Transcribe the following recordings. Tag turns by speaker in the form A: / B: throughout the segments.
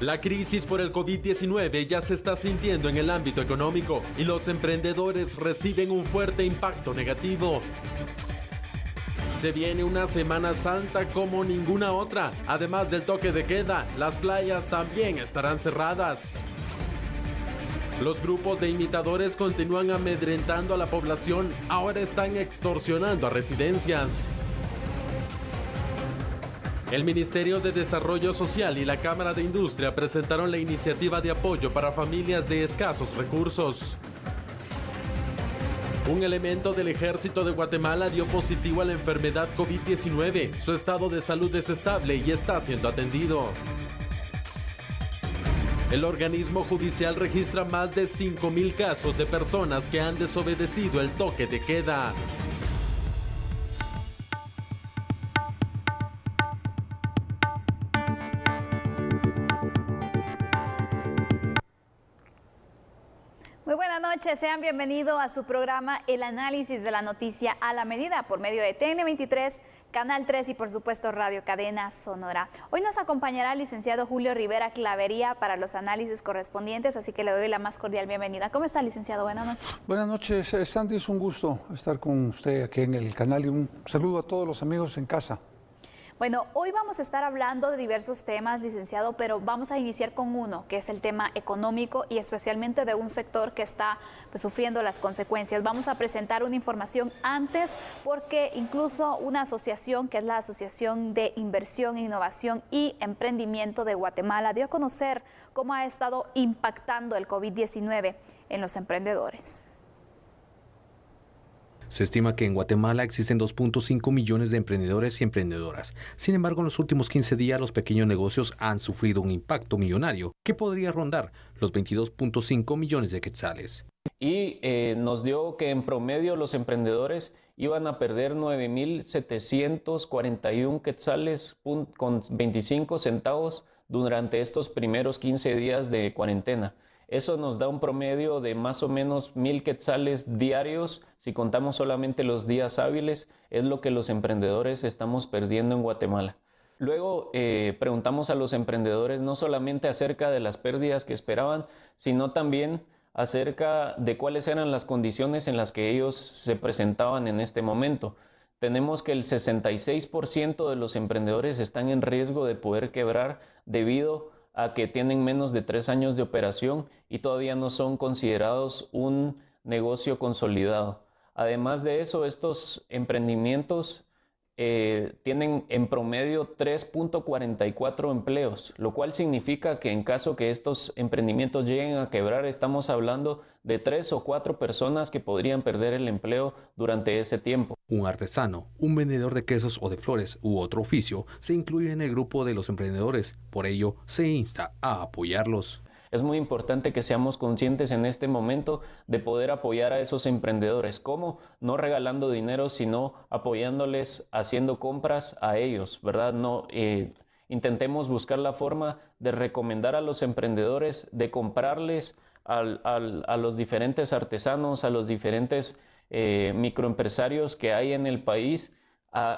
A: La crisis por el COVID-19 ya se está sintiendo en el ámbito económico y los emprendedores reciben un fuerte impacto negativo. Se viene una Semana Santa como ninguna otra. Además del toque de queda, las playas también estarán cerradas. Los grupos de imitadores continúan amedrentando a la población. Ahora están extorsionando a residencias. El Ministerio de Desarrollo Social y la Cámara de Industria presentaron la iniciativa de apoyo para familias de escasos recursos. Un elemento del Ejército de Guatemala dio positivo a la enfermedad COVID-19. Su estado de salud es estable y está siendo atendido. El organismo judicial registra más de 5,000 casos de personas que han desobedecido el toque de queda.
B: Muy buenas noches, sean bienvenidos a su programa El Análisis de la Noticia a la Medida por medio de TN23, Canal 3 y por supuesto Radio Cadena Sonora. Hoy nos acompañará el licenciado Julio Rivera Clavería para los análisis correspondientes, así que le doy la más cordial bienvenida. ¿Cómo está, licenciado? Buenas noches.
C: Buenas noches, Sandy, es un gusto estar con usted aquí en el canal y un saludo a todos los amigos en casa.
B: Bueno, hoy vamos a estar hablando de diversos temas, licenciado, pero vamos a iniciar con uno, que es el tema económico y especialmente de un sector que está sufriendo las consecuencias. Vamos a presentar una información antes porque incluso una asociación, que es la Asociación de Inversión, Innovación y Emprendimiento de Guatemala, dio a conocer cómo ha estado impactando el COVID-19 en los emprendedores.
D: Se estima que en Guatemala existen 2.5 millones de emprendedores y emprendedoras. Sin embargo, en los últimos 15 días los pequeños negocios han sufrido un impacto millonario que podría rondar los 22.5 millones de quetzales.
E: Y nos dio que en promedio los emprendedores iban a perder 9.741 quetzales con 25 centavos durante estos primeros 15 días de cuarentena. Eso nos da un promedio de más o menos 1,000 quetzales diarios. Si contamos solamente los días hábiles, es lo que los emprendedores estamos perdiendo en Guatemala. Luego preguntamos a los emprendedores no solamente acerca de las pérdidas que esperaban, sino también acerca de cuáles eran las condiciones en las que ellos se presentaban en este momento. Tenemos que el 66% de los emprendedores están en riesgo de poder quebrar debido a que tienen menos de 3 años de operación y todavía no son considerados un negocio consolidado. Además de eso, estos emprendimientos tienen en promedio 3.44 empleos, lo cual significa que en caso que estos emprendimientos lleguen a quebrar, estamos hablando de 3 o 4 personas que podrían perder el empleo durante ese tiempo.
D: Un artesano, un vendedor de quesos o de flores u otro oficio se incluye en el grupo de los emprendedores. Por ello, se insta a apoyarlos.
E: Es muy importante que seamos conscientes en este momento de poder apoyar a esos emprendedores. ¿Cómo? No regalando dinero, sino apoyándoles, haciendo compras a ellos, ¿verdad? Intentemos buscar la forma de recomendar a los emprendedores, de comprarles a los diferentes artesanos, a los diferentes microempresarios que hay en el país,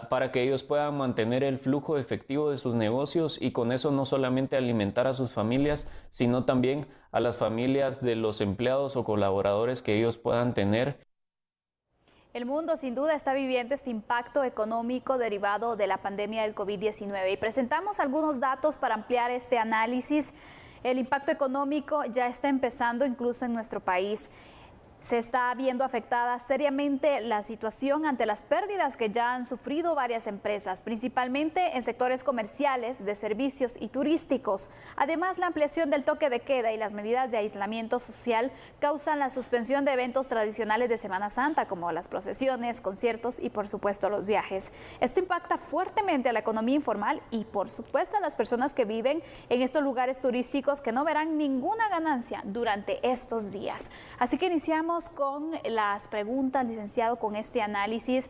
E: para que ellos puedan mantener el flujo efectivo de sus negocios y con eso no solamente alimentar a sus familias, sino también a las familias de los empleados o colaboradores que ellos puedan tener.
B: El mundo sin duda está viviendo este impacto económico derivado de la pandemia del COVID-19 y presentamos algunos datos para ampliar este análisis. El impacto económico ya está empezando incluso en nuestro país. Se está viendo afectada seriamente la situación ante las pérdidas que ya han sufrido varias empresas, principalmente en sectores comerciales, de servicios y turísticos. Además, la ampliación del toque de queda y las medidas de aislamiento social causan la suspensión de eventos tradicionales de Semana Santa, como las procesiones, conciertos y, por supuesto, los viajes. Esto impacta fuertemente a la economía informal y, por supuesto, a las personas que viven en estos lugares turísticos que no verán ninguna ganancia durante estos días. Así que iniciamos con las preguntas, licenciado, con este análisis.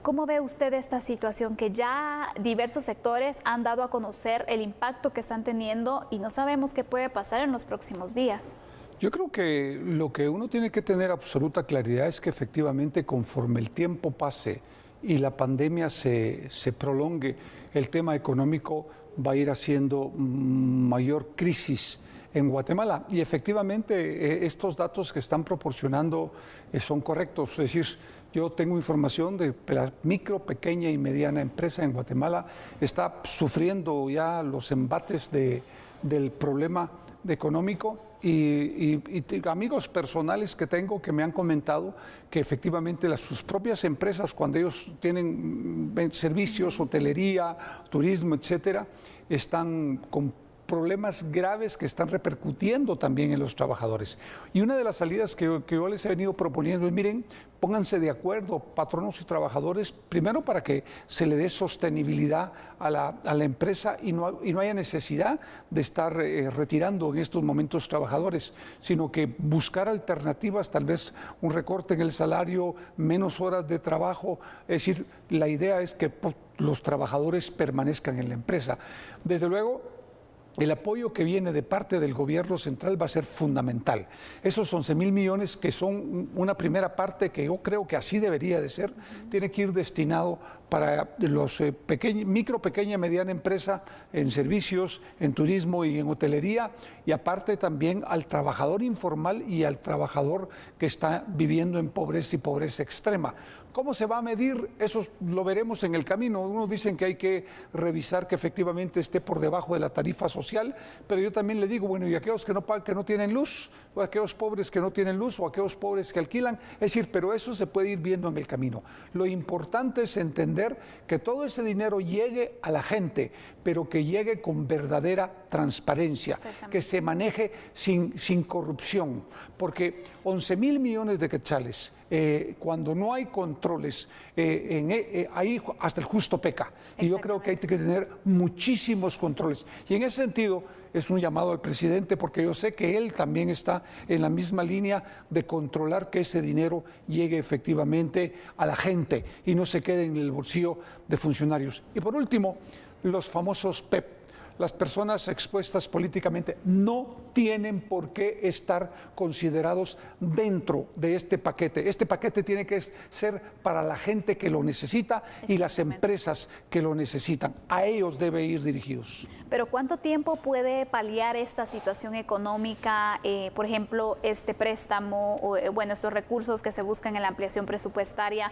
B: ¿Cómo ve usted esta situación que ya diversos sectores han dado a conocer el impacto que están teniendo y no sabemos qué puede pasar en los próximos días?
C: Yo creo que lo que uno tiene que tener absoluta claridad es que efectivamente conforme el tiempo pase y la pandemia se prolongue, el tema económico va a ir haciendo mayor crisis en Guatemala. Y efectivamente estos datos que están proporcionando son correctos. Es decir, yo tengo información de la micro, pequeña y mediana empresa en Guatemala está sufriendo ya los embates del problema económico y amigos personales que tengo que me han comentado que efectivamente sus propias empresas, cuando ellos tienen servicios, hotelería, turismo, etcétera, están con problemas graves que están repercutiendo también en los trabajadores. Y una de las salidas que yo les he venido proponiendo es, miren, pónganse de acuerdo, patronos y trabajadores, primero para que se le dé sostenibilidad a la empresa y no haya necesidad de estar retirando en estos momentos trabajadores, sino que buscar alternativas, tal vez un recorte en el salario, menos horas de trabajo. Es decir, la idea es que los trabajadores permanezcan en la empresa. Desde luego, el apoyo que viene de parte del gobierno central va a ser fundamental. Esos 11,000 millones que son una primera parte que yo creo que así debería de ser, tiene que ir destinado para los micro, pequeña y mediana empresa en servicios, en turismo y en hotelería, y aparte también al trabajador informal y al trabajador que está viviendo en pobreza y pobreza extrema. ¿Cómo se va a medir? Eso lo veremos en el camino. Unos dicen que hay que revisar que efectivamente esté por debajo de la tarifa social, pero yo también le digo, bueno, y aquellos que no tienen luz, o aquellos pobres que no tienen luz, o aquellos pobres que alquilan, es decir, pero eso se puede ir viendo en el camino. Lo importante es entender que todo ese dinero llegue a la gente, pero que llegue con verdadera transparencia, que se maneje sin corrupción, porque 11,000 millones de quetzales, cuando no hay controles, ahí hasta el justo peca. Y yo creo que hay que tener muchísimos controles. Y en ese sentido es un llamado al presidente, porque yo sé que él también está en la misma línea de controlar que ese dinero llegue efectivamente a la gente y no se quede en el bolsillo de funcionarios. Y por último, los famosos PEP. Las personas expuestas políticamente no tienen por qué estar considerados dentro de este paquete. Este paquete tiene que ser para la gente que lo necesita y las empresas que lo necesitan. A ellos debe ir dirigidos.
B: Pero ¿cuánto tiempo puede paliar esta situación económica? Por ejemplo, este préstamo, estos recursos que se buscan en la ampliación presupuestaria.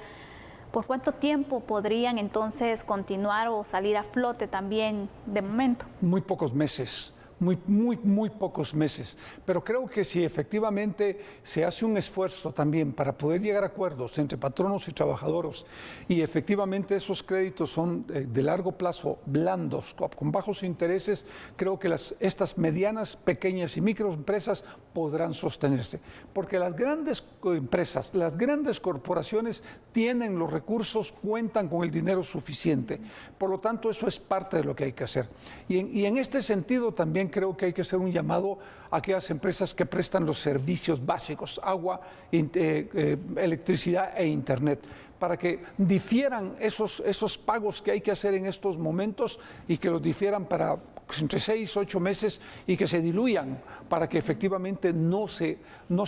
B: ¿Por cuánto tiempo podrían entonces continuar o salir a flote también de momento?
C: Muy pocos meses. Muy pocos meses, pero creo que si efectivamente se hace un esfuerzo también para poder llegar a acuerdos entre patronos y trabajadores y efectivamente esos créditos son de largo plazo, blandos, con bajos intereses, creo que estas medianas, pequeñas y microempresas podrán sostenerse, porque las grandes empresas, las grandes corporaciones tienen los recursos, cuentan con el dinero suficiente, por lo tanto eso es parte de lo que hay que hacer. Y en este sentido también creo que hay que hacer un llamado a aquellas empresas que prestan los servicios básicos, agua, electricidad e internet, para que difieran esos pagos que hay que hacer en estos momentos y que los difieran para entre 6 y 8 meses y que se diluyan para que efectivamente no se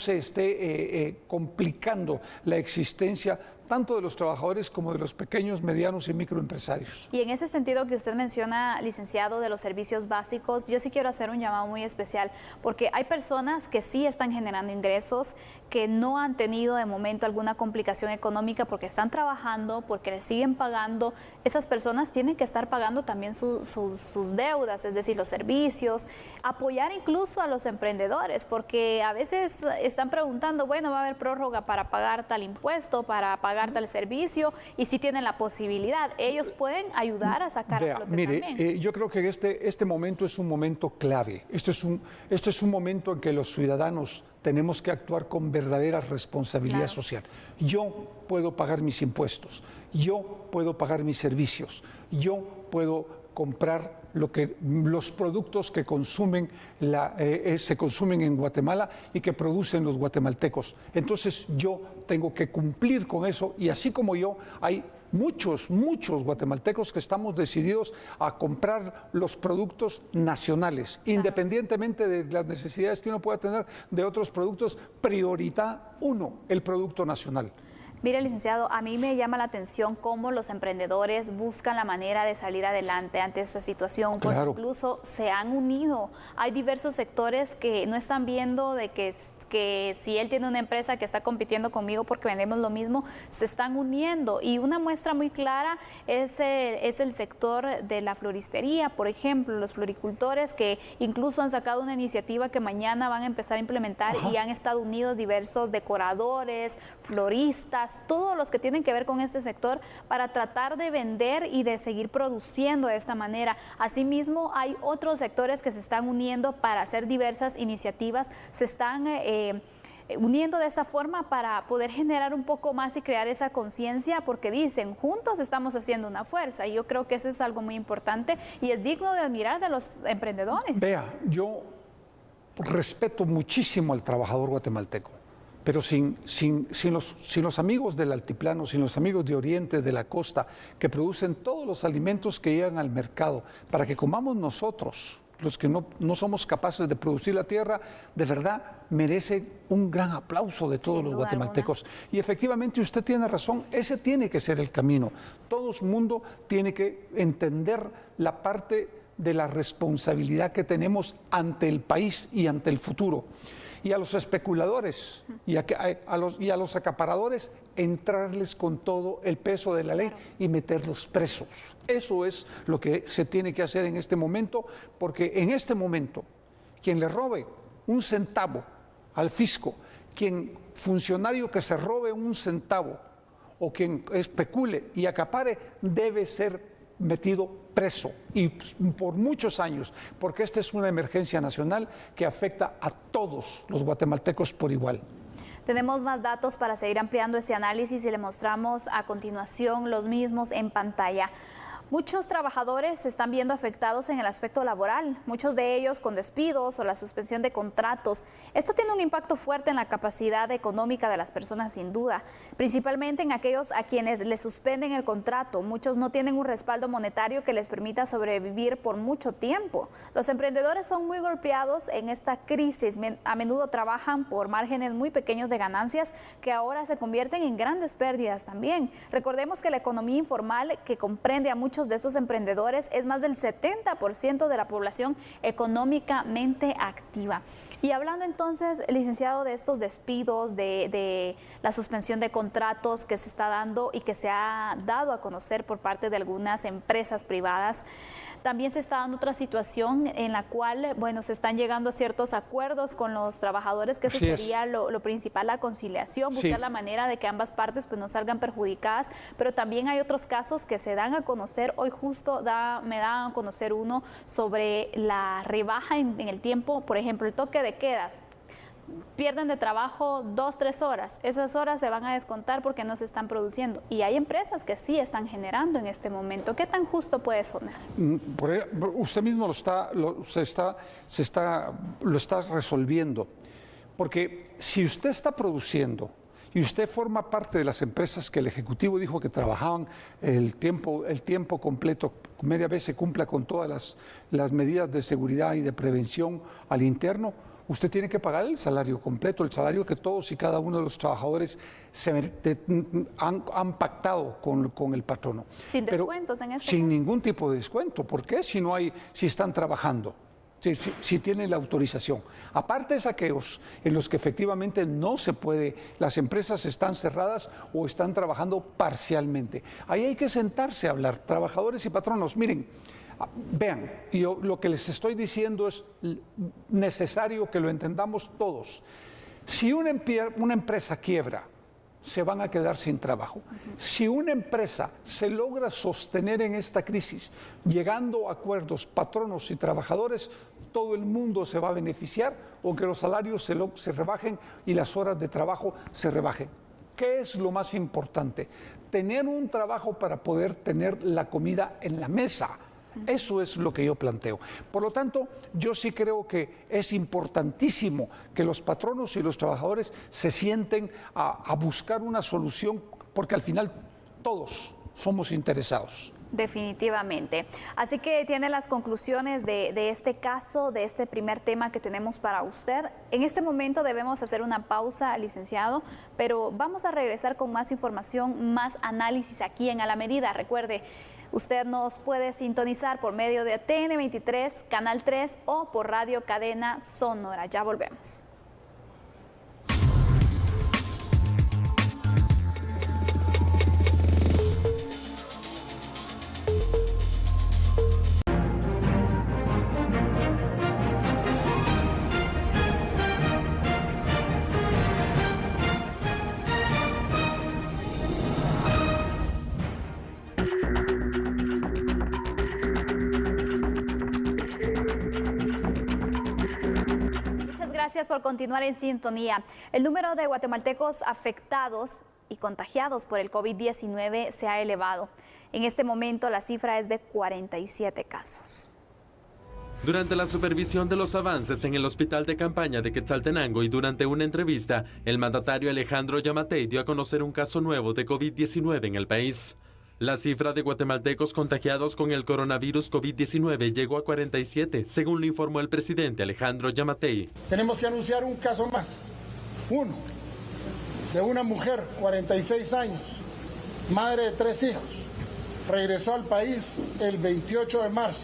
C: esté complicando la existencia tanto de los trabajadores como de los pequeños, medianos y microempresarios.
B: Y en ese sentido que usted menciona, licenciado, de los servicios básicos, yo sí quiero hacer un llamado muy especial, porque hay personas que sí están generando ingresos, que no han tenido de momento alguna complicación económica porque están trabajando, porque les siguen pagando. Esas personas tienen que estar pagando también sus deudas, es decir, los servicios, apoyar incluso a los emprendedores, porque a veces están preguntando, bueno, va a haber prórroga para pagar tal impuesto, para pagar tal servicio, y si tienen la posibilidad, ellos pueden ayudar a sacar a flote también.
C: Yo creo que este momento es un momento clave. Este es un momento en que los ciudadanos tenemos que actuar con verdadera responsabilidad social. Yo puedo pagar mis impuestos, yo puedo pagar mis servicios, yo puedo comprar los productos que se consumen en Guatemala y que producen los guatemaltecos. Entonces yo tengo que cumplir con eso, y así como yo, hay muchos guatemaltecos que estamos decididos a comprar los productos nacionales, independientemente de las necesidades que uno pueda tener de otros productos. Prioridad 1, el producto nacional.
B: Mire, licenciado, a mí me llama la atención cómo los emprendedores buscan la manera de salir adelante ante esta situación, porque
C: Claro.
B: incluso se han unido. Hay diversos sectores que no están viendo de que si él tiene una empresa que está compitiendo conmigo porque vendemos lo mismo, se están uniendo. Y una muestra muy clara es el sector de la floristería, por ejemplo, los floricultores que incluso han sacado una iniciativa que mañana van a empezar a implementar. Ajá. Y han estado unidos diversos decoradores, floristas, todos los que tienen que ver con este sector para tratar de vender y de seguir produciendo de esta manera. Asimismo, hay otros sectores que se están uniendo para hacer diversas iniciativas, se están uniendo de esta forma para poder generar un poco más y crear esa conciencia, porque dicen, juntos estamos haciendo una fuerza, y yo creo que eso es algo muy importante y es digno de admirar de los emprendedores.
C: Vea, yo respeto muchísimo al trabajador guatemalteco, pero sin los amigos del altiplano, sin los amigos de Oriente, de la costa, que producen todos los alimentos que llegan al mercado para que comamos nosotros, los que no somos capaces de producir la tierra, de verdad merece un gran aplauso de todos los guatemaltecos. Y efectivamente usted tiene razón, ese tiene que ser el camino. Todo el mundo tiene que entender la parte de la responsabilidad que tenemos ante el país y ante el futuro. Y a los especuladores y a los acaparadores, entrarles con todo el peso de la ley y meterlos presos. Eso es lo que se tiene que hacer en este momento, porque en este momento, quien le robe un centavo al fisco, funcionario que se robe un centavo o quien especule y acapare, debe ser metido preso y por muchos años, porque esta es una emergencia nacional que afecta a todos los guatemaltecos por igual.
B: Tenemos más datos para seguir ampliando ese análisis y le mostramos a continuación los mismos en pantalla. Muchos trabajadores se están viendo afectados en el aspecto laboral, muchos de ellos con despidos o la suspensión de contratos. Esto tiene un impacto fuerte en la capacidad económica de las personas, sin duda, principalmente en aquellos a quienes les suspenden el contrato. Muchos no tienen un respaldo monetario que les permita sobrevivir por mucho tiempo. Los emprendedores son muy golpeados en esta crisis. A menudo trabajan por márgenes muy pequeños de ganancias que ahora se convierten en grandes pérdidas también. Recordemos que la economía informal, que comprende a muchos de estos emprendedores, es más del 70% de la población económicamente activa. Y hablando entonces, licenciado, de estos despidos, de la suspensión de contratos que se está dando y que se ha dado a conocer por parte de algunas empresas privadas, también se está dando otra situación en la cual, bueno, se están llegando a ciertos acuerdos con los trabajadores, que eso sería lo principal, la conciliación, buscar la manera de que ambas partes pues no salgan perjudicadas, pero también hay otros casos que se dan a conocer. Hoy justo me dan a conocer uno sobre la rebaja en el tiempo, por ejemplo, el toque de quedas. Pierden de trabajo 2-3 horas, esas horas se van a descontar porque no se están produciendo, y hay empresas que sí están generando en este momento. ¿Qué tan justo puede sonar?
C: Usted mismo lo está resolviendo, porque si usted está produciendo y usted forma parte de las empresas que el Ejecutivo dijo que trabajaban el tiempo completo, media vez se cumpla con todas las medidas de seguridad y de prevención al interno, usted tiene que pagar el salario completo, el salario que todos y cada uno de los trabajadores han pactado con el patrono.
B: Sin descuentos en este
C: Sin
B: caso.
C: ningún tipo de descuento. ¿Por qué? Si están trabajando. Si tienen la autorización. Aparte de saqueos en los que efectivamente no se puede, las empresas están cerradas o están trabajando parcialmente. Ahí hay que sentarse a hablar, trabajadores y patronos. Miren, vean, lo que les estoy diciendo es necesario que lo entendamos todos. Si una empresa quiebra, se van a quedar sin trabajo. Si una empresa se logra sostener en esta crisis, llegando a acuerdos patronos y trabajadores, todo el mundo se va a beneficiar, aunque los salarios se rebajen y las horas de trabajo se rebajen. ¿Qué es lo más importante? Tener un trabajo para poder tener la comida en la mesa. Eso es lo que yo planteo. Por lo tanto, yo sí creo que es importantísimo que los patronos y los trabajadores se sienten a buscar una solución, porque al final todos somos interesados.
B: Definitivamente. Así que tiene las conclusiones de este caso, de este primer tema que tenemos para usted. En este momento debemos hacer una pausa, licenciado, pero vamos a regresar con más información, más análisis aquí en A la Medida. Recuerde, usted nos puede sintonizar por medio de TN 23, Canal 3 o por Radio Cadena Sonora. Ya volvemos. Gracias por continuar en sintonía. El número de guatemaltecos afectados y contagiados por el COVID-19 se ha elevado. En este momento la cifra es de 47 casos.
A: Durante la supervisión de los avances en el hospital de campaña de Quetzaltenango y durante una entrevista, el mandatario Alejandro Yamatei dio a conocer un caso nuevo de COVID-19 en el país. La cifra de guatemaltecos contagiados con el coronavirus COVID-19 llegó a 47, según lo informó el presidente Alejandro Yamatei.
F: Tenemos que anunciar un caso más, uno, de una mujer, 46 años, madre de 3 hijos, regresó al país el 28 de marzo.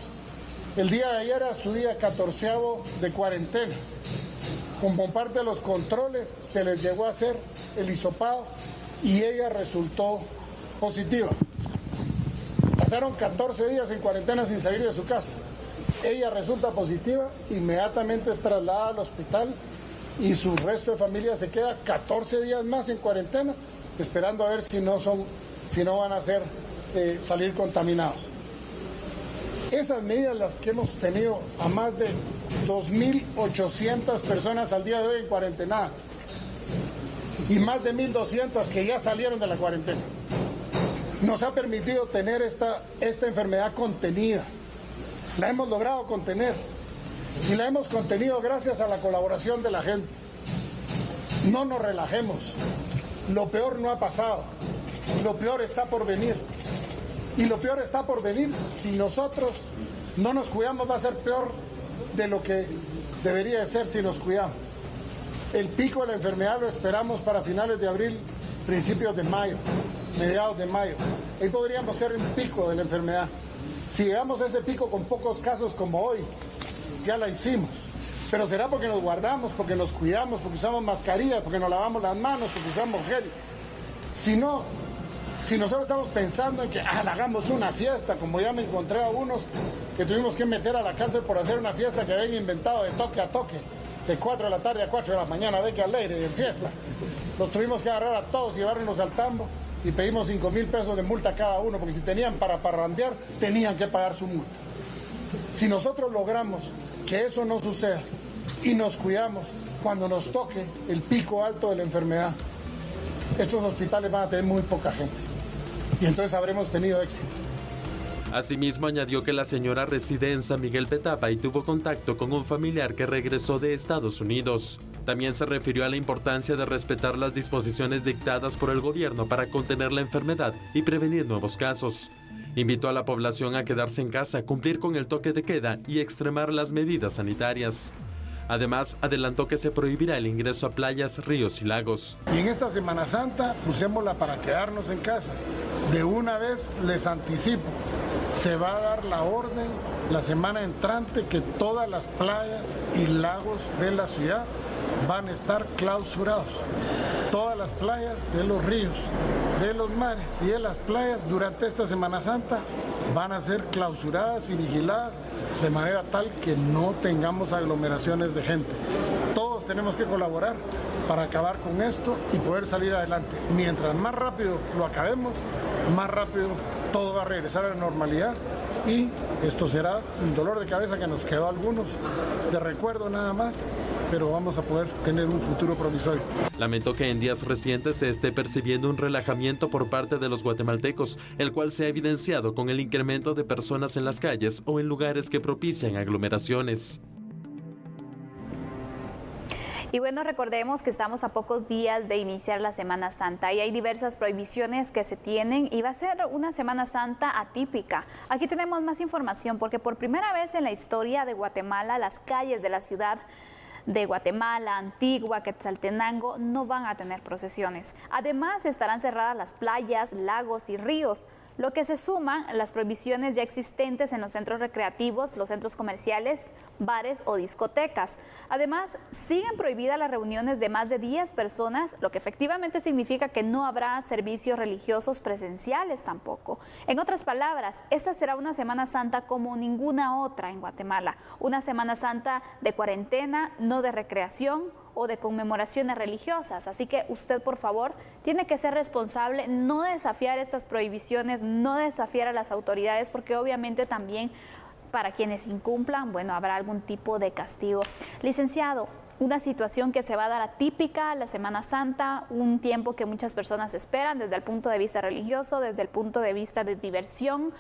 F: El día de ayer era su día 14º de cuarentena. Como parte de los controles se les llegó a hacer el hisopado y ella resultó positiva. Pasaron 14 días en cuarentena sin salir de su casa. Ella resulta positiva, inmediatamente es trasladada al hospital y su resto de familia se queda 14 días más en cuarentena, esperando a ver si no van a salir contaminados. Esas medidas las que hemos tenido a más de 2.800 personas al día de hoy en cuarentenadas y más de 1.200 que ya salieron de la cuarentena. Nos ha permitido tener esta enfermedad contenida. La hemos logrado contener y la hemos contenido gracias a la colaboración de la gente. No nos relajemos. Lo peor no ha pasado. Lo peor está por venir. Y lo peor está por venir. Si nosotros no nos cuidamos, va a ser peor de lo que debería de ser si nos cuidamos. El pico de la enfermedad lo esperamos para finales de abril, principios de mayo, mediados de mayo. Ahí podríamos ser un pico de la enfermedad. Si llegamos a ese pico con pocos casos como hoy, ya la hicimos. Pero será porque nos guardamos, porque nos cuidamos, porque usamos mascarillas, porque nos lavamos las manos, porque usamos gel. Si nosotros estamos pensando en que hagamos una fiesta, como ya me encontré a unos que tuvimos que meter a la cárcel por hacer una fiesta que habían inventado de toque a toque, de 4 de la tarde a 4 de la mañana, ve que alegre, en fiesta. Los tuvimos que agarrar a todos y llevarnos al tambo y pedimos 5,000 pesos de multa a cada uno, porque si tenían para parrandear, tenían que pagar su multa. Si nosotros logramos que eso no suceda y nos cuidamos cuando nos toque el pico alto de la enfermedad, estos hospitales van a tener muy poca gente y entonces habremos tenido éxito.
A: Asimismo, añadió que la señora reside en San Miguel Petapa y tuvo contacto con un familiar que regresó de Estados Unidos. También se refirió a la importancia de respetar las disposiciones dictadas por el gobierno para contener la enfermedad y prevenir nuevos casos. Invitó a la población a quedarse en casa, cumplir con el toque de queda y extremar las medidas sanitarias. Además, adelantó que se prohibirá el ingreso a playas, ríos y lagos.
F: Y en esta Semana Santa usémosla para quedarnos en casa. De una vez les anticipo, se va a dar la orden la semana entrante que todas las playas y lagos de la ciudad van a estar clausurados. Todas las playas de los ríos, de los mares y de las playas durante esta Semana Santa van a ser clausuradas y vigiladas de manera tal que no tengamos aglomeraciones de gente. Todos tenemos que colaborar para acabar con esto y poder salir adelante. Mientras más rápido lo acabemos, más rápido todo va a regresar a la normalidad y esto será un dolor de cabeza que nos quedó a algunos de recuerdo nada más, pero vamos a poder tener un futuro promisorio.
A: Lamentó que en días recientes se esté percibiendo un relajamiento por parte de los guatemaltecos, el cual se ha evidenciado con el incremento de personas en las calles o en lugares que propician aglomeraciones.
B: Y bueno, recordemos que estamos a pocos días de iniciar la Semana Santa y hay diversas prohibiciones que se tienen y va a ser una Semana Santa atípica. Aquí tenemos más información porque por primera vez en la historia de Guatemala, las calles de la ciudad de Guatemala, Antigua, Quetzaltenango no van a tener procesiones. Además, estarán cerradas las playas, lagos y ríos, lo que se suma a las prohibiciones ya existentes en los centros recreativos, los centros comerciales, bares o discotecas. Además, siguen prohibidas las reuniones de más de 10 personas, lo que efectivamente significa que no habrá servicios religiosos presenciales tampoco. En otras palabras, esta será una Semana Santa como ninguna otra en Guatemala. Una Semana Santa de cuarentena, no de recreación o de conmemoraciones religiosas. Así que usted, por favor, tiene que ser responsable, no desafiar estas prohibiciones, no desafiar a las autoridades, porque obviamente también para quienes incumplan, bueno, habrá algún tipo de castigo. Licenciado, una situación que se va a dar atípica, la Semana Santa, un tiempo que muchas personas esperan desde el punto de vista religioso, desde el punto de vista de diversión,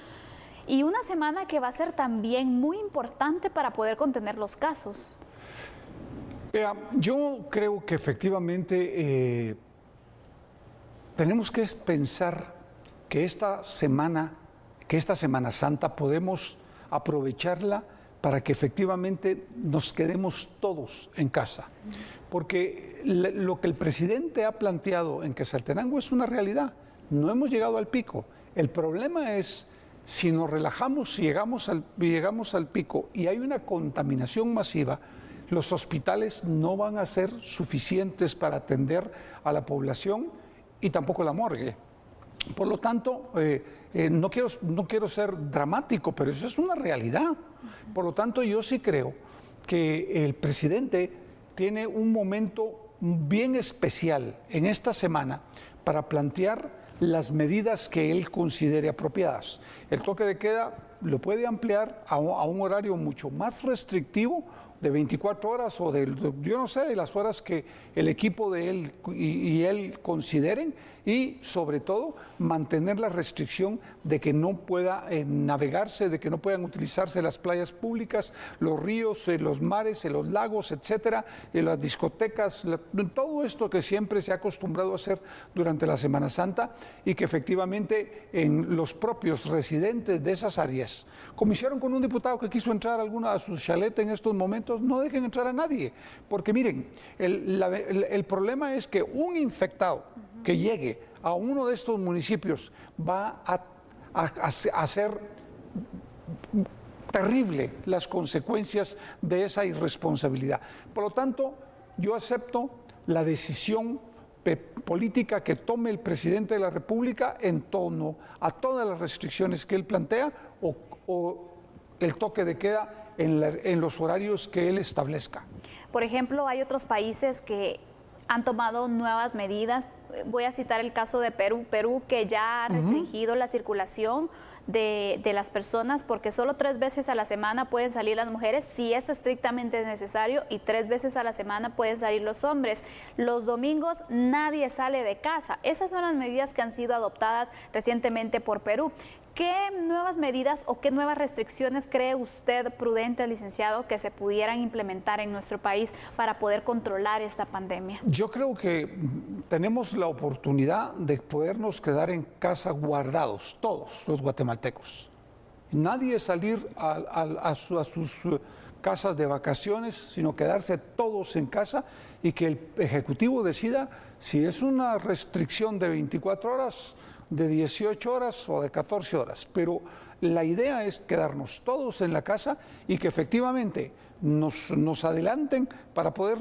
B: y una semana que va a ser también muy importante para poder contener los casos.
C: Yo creo que efectivamente tenemos que pensar que esta Semana Santa podemos aprovecharla para que efectivamente nos quedemos todos en casa. Porque lo que el presidente ha planteado en Quetzaltenango es una realidad. No hemos llegado al pico. El problema es si nos relajamos, si llegamos al pico y hay una contaminación masiva, los hospitales no van a ser suficientes para atender a la población y tampoco la morgue. Por lo tanto, no quiero ser dramático, pero eso es una realidad. Por lo tanto, yo sí creo que el presidente tiene un momento bien especial en esta semana para plantear las medidas que él considere apropiadas. El toque de queda lo puede ampliar a un horario mucho más restrictivo, de 24 horas o yo no sé, de las horas que el equipo de él y él consideren, y sobre todo mantener la restricción de que no pueda navegarse, de que no puedan utilizarse las playas públicas, los ríos, los mares, los lagos, etcétera, las discotecas, todo esto que siempre se ha acostumbrado a hacer durante la Semana Santa, y que efectivamente en los propios residentes de esas áreas, como hicieron con un diputado que quiso entrar a su chalet en estos momentos, no dejen entrar a nadie, porque miren, el problema es que un infectado que llegue a uno de estos municipios va a ser terrible las consecuencias de esa irresponsabilidad. Por lo tanto, yo acepto la decisión política que tome el presidente de la República en torno a todas las restricciones que él plantea o el toque de queda en los horarios que él establezca.
B: Por ejemplo, hay otros países que han tomado nuevas medidas. Voy a citar el caso de Perú que ya ha restringido la circulación de las personas, porque solo 3 veces a la semana pueden salir las mujeres si es estrictamente necesario, y 3 veces a la semana pueden salir los hombres. Los domingos nadie sale de casa. Esas son las medidas que han sido adoptadas recientemente por Perú. ¿Qué nuevas medidas o qué nuevas restricciones cree usted prudente, licenciado, que se pudieran implementar en nuestro país para poder controlar esta pandemia?
C: Yo creo que tenemos la oportunidad de podernos quedar en casa guardados, todos los guatemaltecos. Nadie salir a sus casas de vacaciones, sino quedarse todos en casa, y que el Ejecutivo decida si es una restricción de 24 horas, de 18 horas o de 14 horas. Pero la idea es quedarnos todos en la casa y que efectivamente nos adelanten para poder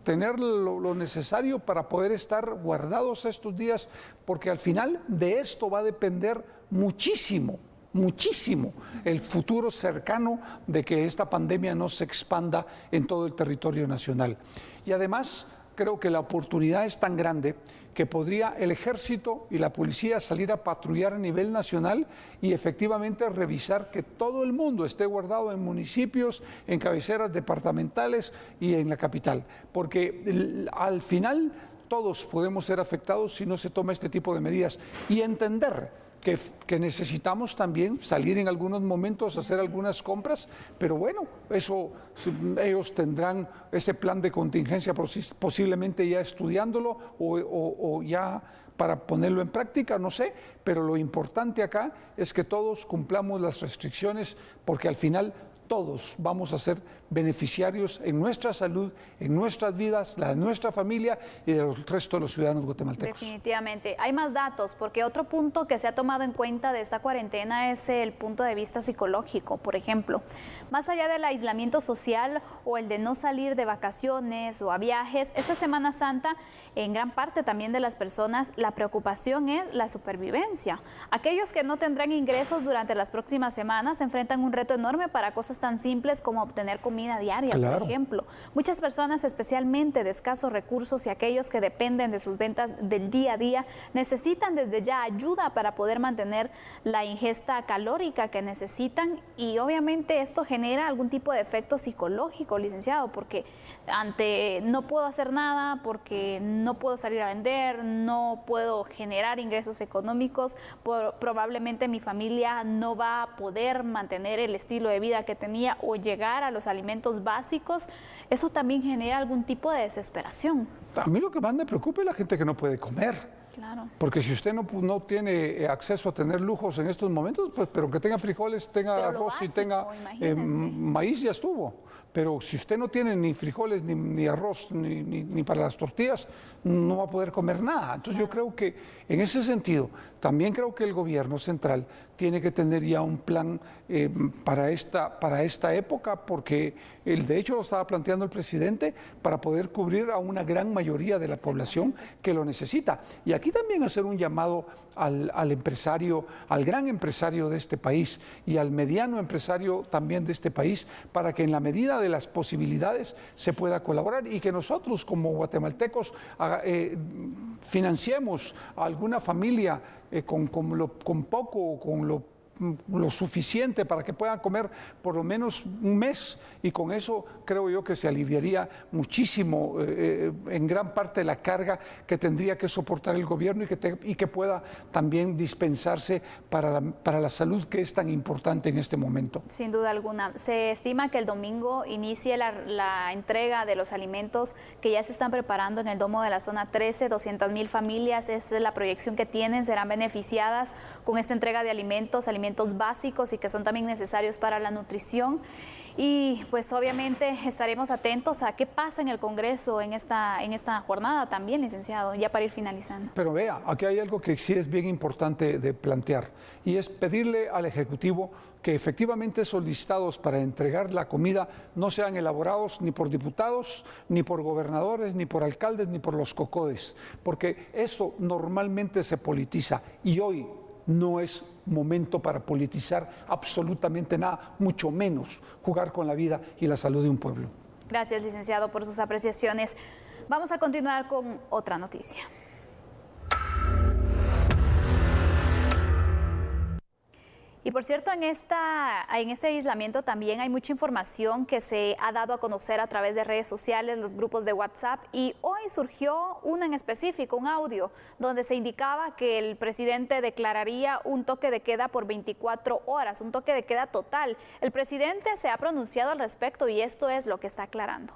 C: tener lo necesario para poder estar guardados estos días, porque al final de esto va a depender muchísimo el futuro cercano de que esta pandemia no se expanda en todo el territorio nacional. Y además creo que la oportunidad es tan grande que podría el Ejército y la Policía salir a patrullar a nivel nacional y efectivamente revisar que todo el mundo esté guardado en municipios, en cabeceras departamentales y en la capital, porque al final todos podemos ser afectados si no se toma este tipo de medidas, y entender que necesitamos también salir en algunos momentos a hacer algunas compras, pero bueno, eso ellos tendrán ese plan de contingencia posiblemente ya estudiándolo o ya para ponerlo en práctica, no sé, pero lo importante acá es que todos cumplamos las restricciones porque al final todos vamos a ser beneficiarios en nuestra salud, en nuestras vidas, la de nuestra familia y del resto de los ciudadanos guatemaltecos.
B: Definitivamente. Hay más datos, porque otro punto que se ha tomado en cuenta de esta cuarentena es el punto de vista psicológico. Por ejemplo, más allá del aislamiento social o el de no salir de vacaciones o a viajes, esta Semana Santa, en gran parte también de las personas, la preocupación es la supervivencia. Aquellos que no tendrán ingresos durante las próximas semanas enfrentan un reto enorme para cosas tan simples como obtener comida diaria,
C: claro.
B: Por ejemplo. Muchas personas, especialmente de escasos recursos y aquellos que dependen de sus ventas del día a día, necesitan desde ya ayuda para poder mantener la ingesta calórica que necesitan, y obviamente esto genera algún tipo de efecto psicológico, licenciado, porque ante no puedo hacer nada, porque no puedo salir a vender, no puedo generar ingresos económicos, probablemente mi familia no va a poder mantener el estilo de vida que tenía o llegar a los alimentos básicos. Eso también genera algún tipo de desesperación.
C: A mí lo que más me preocupa es la gente que no puede comer.
B: Claro.
C: Porque si usted no tiene acceso a tener lujos en estos momentos, pues, pero que tenga frijoles, tenga arroz y tenga maíz, ya estuvo. Pero si usted no tiene ni frijoles, ni arroz, ni para las tortillas, no va a poder comer nada. Entonces yo creo que en ese sentido, también creo que el gobierno central tiene que tener ya un plan para esta época, porque de hecho lo estaba planteando el presidente, para poder cubrir a una gran mayoría de la población que lo necesita. Y aquí también hacer un llamado al empresario, al gran empresario de este país y al mediano empresario también de este país, para que en la medida de las posibilidades se pueda colaborar y que nosotros como guatemaltecos financiemos a alguna familia con poco o con lo suficiente para que puedan comer por lo menos un mes, y con eso creo yo que se aliviaría muchísimo en gran parte la carga que tendría que soportar el gobierno y que pueda también dispensarse para la salud, que es tan importante en este momento.
B: Sin duda alguna. Se estima que el domingo inicie la entrega de los alimentos que ya se están preparando en el domo de la zona 13. 200,000 familias es la proyección que tienen, serán beneficiadas con esta entrega de alimentos básicos y que son también necesarios para la nutrición. Y pues obviamente estaremos atentos a qué pasa en el Congreso en esta jornada también, licenciado, ya para ir finalizando.
C: Pero vea, aquí hay algo que sí es bien importante de plantear, y es pedirle al Ejecutivo que efectivamente esos listados para entregar la comida no sean elaborados ni por diputados, ni por gobernadores, ni por alcaldes, ni por los cocodes, porque eso normalmente se politiza, y hoy no es momento para politizar absolutamente nada, mucho menos jugar con la vida y la salud de un pueblo.
B: Gracias, licenciado, por sus apreciaciones. Vamos a continuar con otra noticia. Y por cierto, en este aislamiento también hay mucha información que se ha dado a conocer a través de redes sociales, los grupos de WhatsApp, y hoy surgió uno en específico, un audio, donde se indicaba que el presidente declararía un toque de queda por 24 horas, un toque de queda total. El presidente se ha pronunciado al respecto y esto es lo que está aclarando.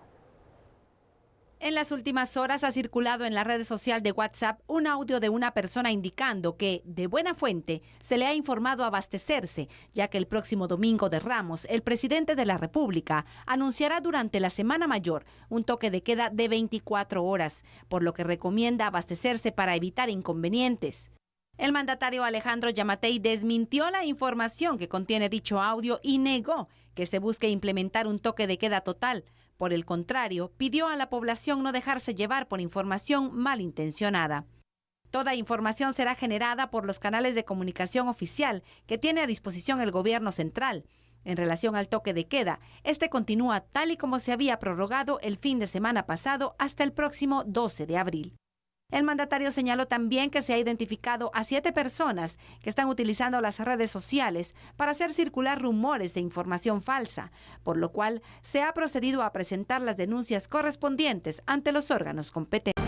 G: En las últimas horas ha circulado en la red social de WhatsApp un audio de una persona indicando que, de buena fuente, se le ha informado abastecerse, ya que el próximo domingo de Ramos, el presidente de la República anunciará durante la Semana Mayor un toque de queda de 24 horas, por lo que recomienda abastecerse para evitar inconvenientes. El mandatario Alejandro Yamatei desmintió la información que contiene dicho audio y negó que se busque implementar un toque de queda total. Por el contrario, pidió a la población no dejarse llevar por información malintencionada. Toda información será generada por los canales de comunicación oficial que tiene a disposición el gobierno central. En relación al toque de queda, este continúa tal y como se había prorrogado el fin de semana pasado hasta el próximo 12 de abril. El mandatario señaló también que se ha identificado a 7 personas que están utilizando las redes sociales para hacer circular rumores de información falsa, por lo cual se ha procedido a presentar las denuncias correspondientes ante los órganos competentes.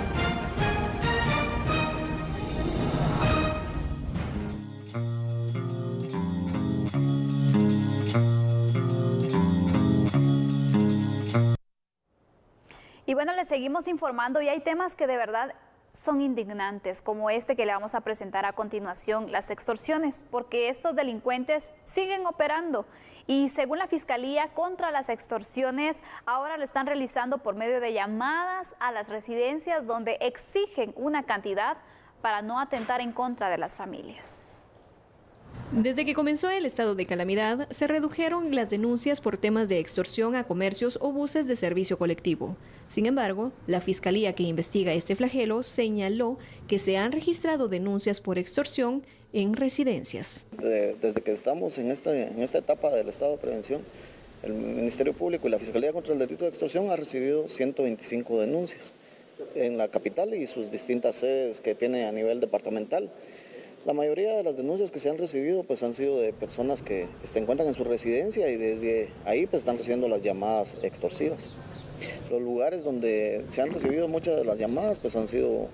B: Y bueno, les seguimos informando y hay temas que de verdad son indignantes, como este que le vamos a presentar a continuación, las extorsiones, porque estos delincuentes siguen operando y según la Fiscalía contra las extorsiones, ahora lo están realizando por medio de llamadas a las residencias donde exigen una cantidad para no atentar en contra de las familias.
H: Desde que comenzó el estado de calamidad, se redujeron las denuncias por temas de extorsión a comercios o buses de servicio colectivo. Sin embargo, la Fiscalía que investiga este flagelo señaló que se han registrado denuncias por extorsión en residencias.
I: Desde que estamos en esta etapa del estado de prevención, el Ministerio Público y la Fiscalía contra el Delito de Extorsión ha recibido 125 denuncias en la capital y sus distintas sedes que tiene a nivel departamental. La mayoría de las denuncias que se han recibido pues han sido de personas que se encuentran en su residencia y desde ahí pues están recibiendo las llamadas extorsivas. Los lugares donde se han recibido muchas de las llamadas pues han sido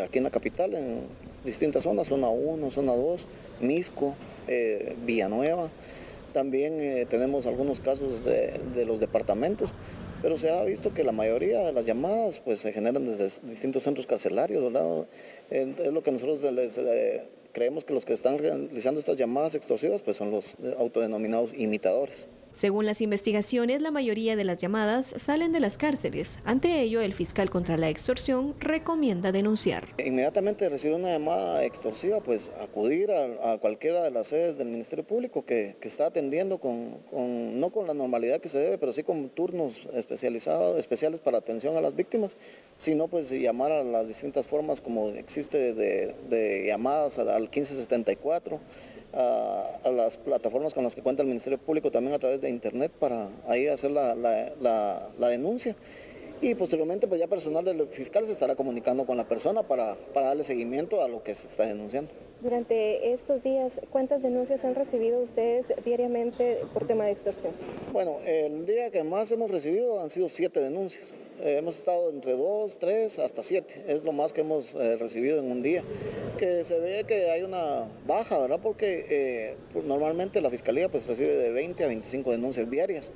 I: aquí en la capital, en distintas zonas, zona 1, zona 2, Misco, Villanueva. También tenemos algunos casos de los departamentos, pero se ha visto que la mayoría de las llamadas pues se generan desde distintos centros carcelarios, ¿verdad? Es lo que nosotros creemos que los que están realizando estas llamadas extorsivas pues son los autodenominados imitadores.
H: Según las investigaciones, la mayoría de las llamadas salen de las cárceles. Ante ello, el fiscal contra la extorsión recomienda denunciar.
I: Inmediatamente recibe una llamada extorsiva, pues acudir a cualquiera de las sedes del Ministerio Público que está atendiendo no con la normalidad que se debe, pero sí con turnos especiales para atención a las víctimas, sino pues llamar a las distintas formas como existe de llamadas al 1574, a las plataformas con las que cuenta el Ministerio Público también a través de internet para ahí hacer la denuncia y posteriormente pues ya personal del fiscal se estará comunicando con la persona para darle seguimiento a lo que se está denunciando.
J: Durante estos días, ¿cuántas denuncias han recibido ustedes diariamente por tema de extorsión?
I: Bueno, el día que más hemos recibido han sido 7 denuncias. Hemos estado entre 2, 3, hasta 7. Es lo más que hemos recibido en un día. Que se ve que hay una baja, ¿verdad? Porque pues, normalmente la Fiscalía pues, recibe de 20 a 25 denuncias diarias.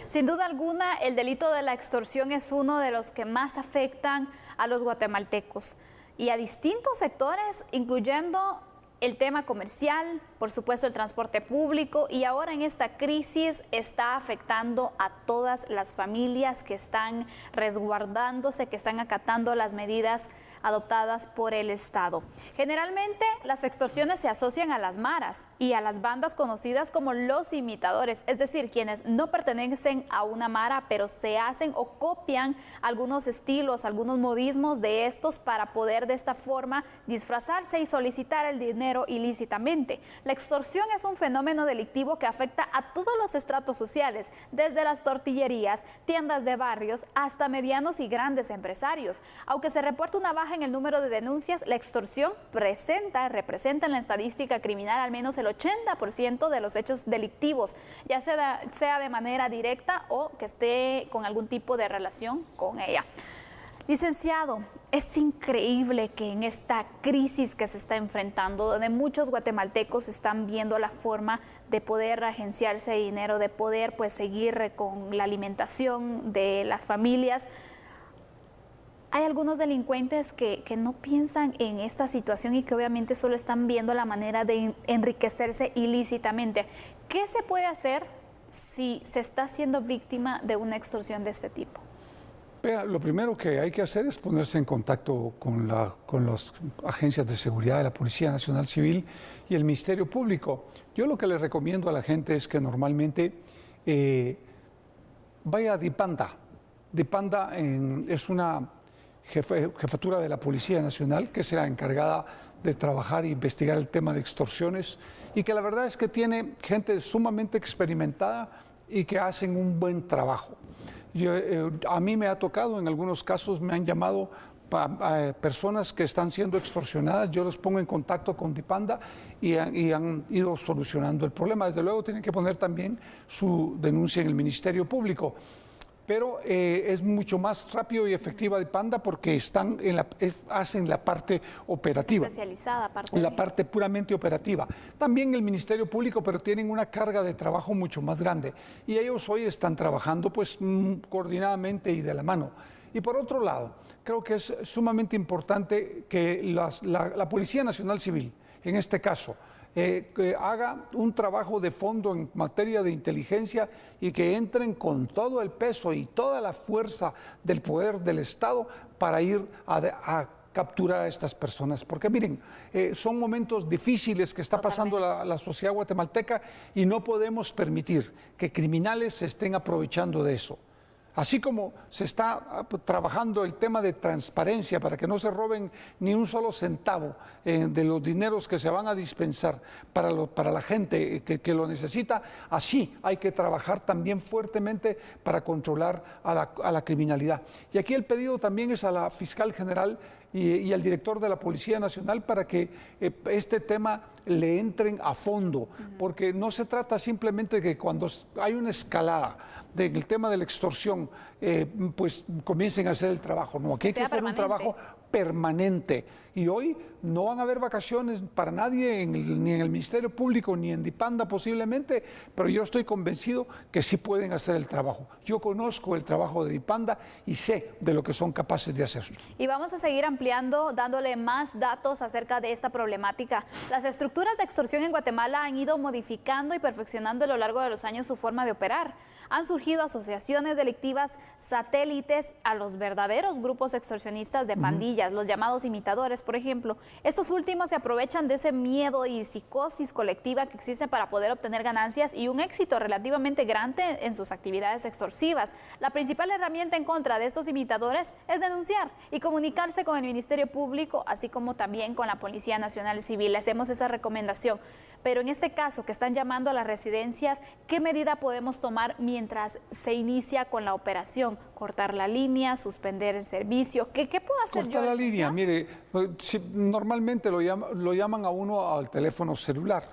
B: Sin duda alguna, el delito de la extorsión es uno de los que más afectan a los guatemaltecos y a distintos sectores, incluyendo el tema comercial, por supuesto el transporte público, y ahora en esta crisis está afectando a todas las familias que están resguardándose, que están acatando las medidas adoptadas por el Estado. Generalmente las extorsiones se asocian a las maras y a las bandas conocidas como los imitadores, es decir, quienes no pertenecen a una mara, pero se hacen o copian algunos estilos, algunos modismos de estos para poder de esta forma disfrazarse y solicitar el dinero ilícitamente. La extorsión es un fenómeno delictivo que afecta a todos los estratos sociales, desde las tortillerías, tiendas de barrios, hasta medianos y grandes empresarios. Aunque se reporta una baja en el número de denuncias, la extorsión representa en la estadística criminal al menos el 80% de los hechos delictivos, ya sea de manera directa o que esté con algún tipo de relación con ella. Licenciado, es increíble que en esta crisis que se está enfrentando, donde muchos guatemaltecos están viendo la forma de poder agenciarse dinero, de poder pues seguir con la alimentación de las familias, hay algunos delincuentes que no piensan en esta situación y que obviamente solo están viendo la manera de enriquecerse ilícitamente. ¿Qué se puede hacer si se está siendo víctima de una extorsión de este tipo?
C: Vea, lo primero que hay que hacer es ponerse en contacto con las agencias de seguridad de la Policía Nacional Civil y el Ministerio Público. Yo lo que les recomiendo a la gente es que normalmente vaya a Dipanda. Dipanda es una jefatura de la Policía Nacional que será encargada de trabajar e investigar el tema de extorsiones y que la verdad es que tiene gente sumamente experimentada y que hacen un buen trabajo. A mí me ha tocado, en algunos casos me han llamado personas que están siendo extorsionadas, yo los pongo en contacto con Dipanda y han ido solucionando el problema. Desde luego tienen que poner también su denuncia en el Ministerio Público. pero es mucho más rápido y efectiva Dipanda porque hacen la parte operativa.
B: Especializada,
C: la parte puramente operativa. También el Ministerio Público, pero tienen una carga de trabajo mucho más grande. Y ellos hoy están trabajando pues coordinadamente y de la mano. Y por otro lado, creo que es sumamente importante que la Policía Nacional Civil, en este caso, que haga un trabajo de fondo en materia de inteligencia y que entren con todo el peso y toda la fuerza del poder del Estado para ir a capturar a estas personas. Porque miren, son momentos difíciles que está pasando la sociedad guatemalteca y no podemos permitir que criminales se estén aprovechando de eso. Así como se está trabajando el tema de transparencia para que no se roben ni un solo centavo de los dineros que se van a dispensar para la gente que lo necesita, así hay que trabajar también fuertemente para controlar a la criminalidad. Y aquí el pedido también es a la fiscal general y al director de la Policía Nacional para que este tema le entren a fondo, porque no se trata simplemente de que cuando hay una escalada del tema de la extorsión, pues comiencen a hacer el trabajo. No, aquí hay que hacer un trabajo permanente. Y hoy no van a haber vacaciones para nadie, ni en el Ministerio Público, ni en Dipanda posiblemente, pero yo estoy convencido que sí pueden hacer el trabajo. Yo conozco el trabajo de Dipanda y sé de lo que son capaces de hacer.
B: Y vamos a seguir ampliando, dándole más datos acerca de esta problemática. Las estructuras de extorsión en Guatemala han ido modificando y perfeccionando a lo largo de los años su forma de operar. Han surgido asociaciones delictivas satélites a los verdaderos grupos extorsionistas de pandillas, los llamados imitadores, por ejemplo. Estos últimos se aprovechan de ese miedo y psicosis colectiva que existe para poder obtener ganancias y un éxito relativamente grande en sus actividades extorsivas. La principal herramienta en contra de estos imitadores es denunciar y comunicarse con el Ministerio Público, así como también con la Policía Nacional Civil. Le hacemos esa recomendación. Pero en este caso que están llamando a las residencias, ¿qué medida podemos tomar mientras se inicia con la operación? ¿Cortar la línea? ¿Suspender el servicio? ¿Qué puedo hacer yo?
C: Cortar la línea, mire, normalmente lo llaman a uno al teléfono celular.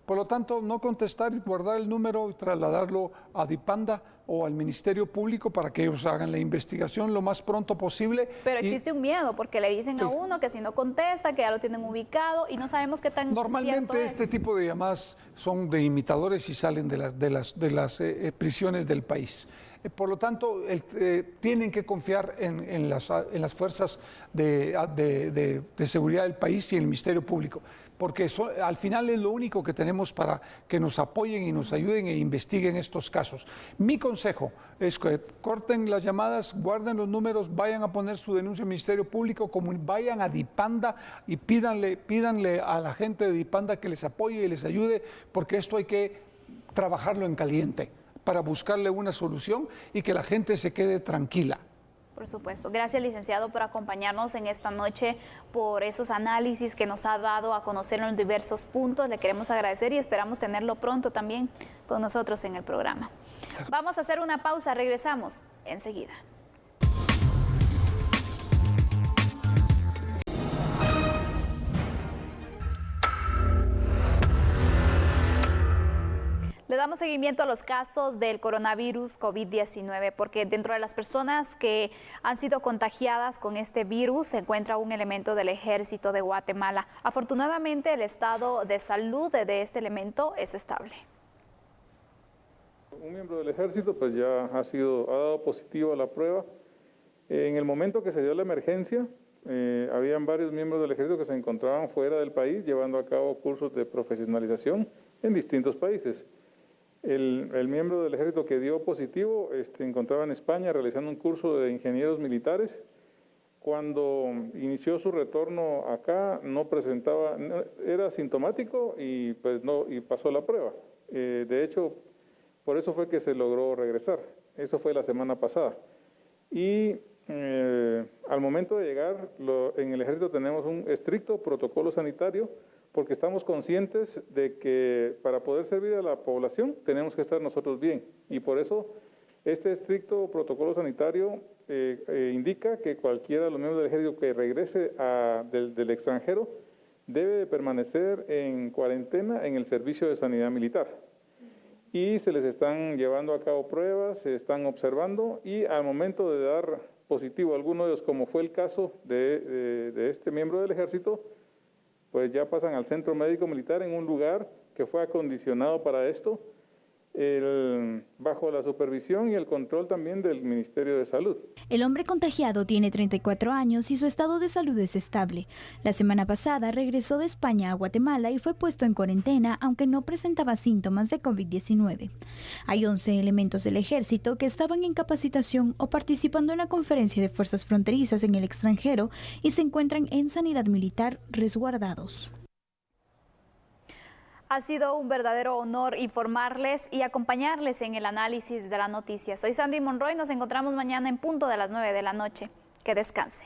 C: Por lo tanto, no contestar, guardar el número y trasladarlo a Dipanda o al Ministerio Público para que ellos hagan la investigación lo más pronto posible.
B: Pero existe un miedo porque le dicen a uno que si no contesta, que ya lo tienen ubicado y no sabemos qué tan
C: Normalmente este tipo de llamadas son de imitadores y salen de las prisiones del país. Por lo tanto, tienen que confiar en las fuerzas de seguridad del país y el Ministerio Público, porque al final es lo único que tenemos para que nos apoyen y nos ayuden e investiguen estos casos. Mi consejo es que corten las llamadas, guarden los números, vayan a poner su denuncia al Ministerio Público, vayan a Dipanda y pídanle a la gente de Dipanda que les apoye y les ayude, porque esto hay que trabajarlo en caliente para buscarle una solución y que la gente se quede tranquila.
B: Por supuesto. Gracias, licenciado, por acompañarnos en esta noche, por esos análisis que nos ha dado a conocer en los diversos puntos. Le queremos agradecer y esperamos tenerlo pronto también con nosotros en el programa. Claro. Vamos a hacer una pausa, regresamos enseguida. Le damos seguimiento a los casos del coronavirus COVID-19 porque dentro de las personas que han sido contagiadas con este virus se encuentra un elemento del Ejército de Guatemala. Afortunadamente, el estado de salud de este elemento es estable.
K: Un miembro del Ejército pues ya ha dado positivo a la prueba. En el momento que se dio la emergencia, habían varios miembros del Ejército que se encontraban fuera del país llevando a cabo cursos de profesionalización en distintos países. El miembro del Ejército que dio positivo se encontraba en España realizando un curso de ingenieros militares. Cuando inició su retorno acá era asintomático y pasó la prueba. De hecho, por eso fue que se logró regresar. Eso fue la semana pasada. Y al momento de llegar, en el Ejército tenemos un estricto protocolo sanitario porque estamos conscientes de que para poder servir a la población tenemos que estar nosotros bien. Y por eso este estricto protocolo sanitario indica que cualquiera de los miembros del Ejército que regrese del extranjero debe de permanecer en cuarentena en el Servicio de Sanidad Militar. y se les están llevando a cabo pruebas, se están observando y al momento de dar positivo a alguno de ellos, como fue el caso de este miembro del ejército, pues ya pasan al centro médico militar en un lugar que fue acondicionado para esto, bajo la supervisión y el control también del Ministerio de Salud.
L: El hombre contagiado tiene 34 años y su estado de salud es estable. La semana pasada regresó de España a Guatemala y fue puesto en cuarentena, aunque no presentaba síntomas de COVID-19. Hay 11 elementos del ejército que estaban en capacitación o participando en la conferencia de fuerzas fronterizas en el extranjero y se encuentran en sanidad militar resguardados.
B: Ha sido un verdadero honor informarles y acompañarles en el análisis de la noticia. Soy Sandy Monroy, nos encontramos mañana en punto de las 9 de la noche. Que descanse.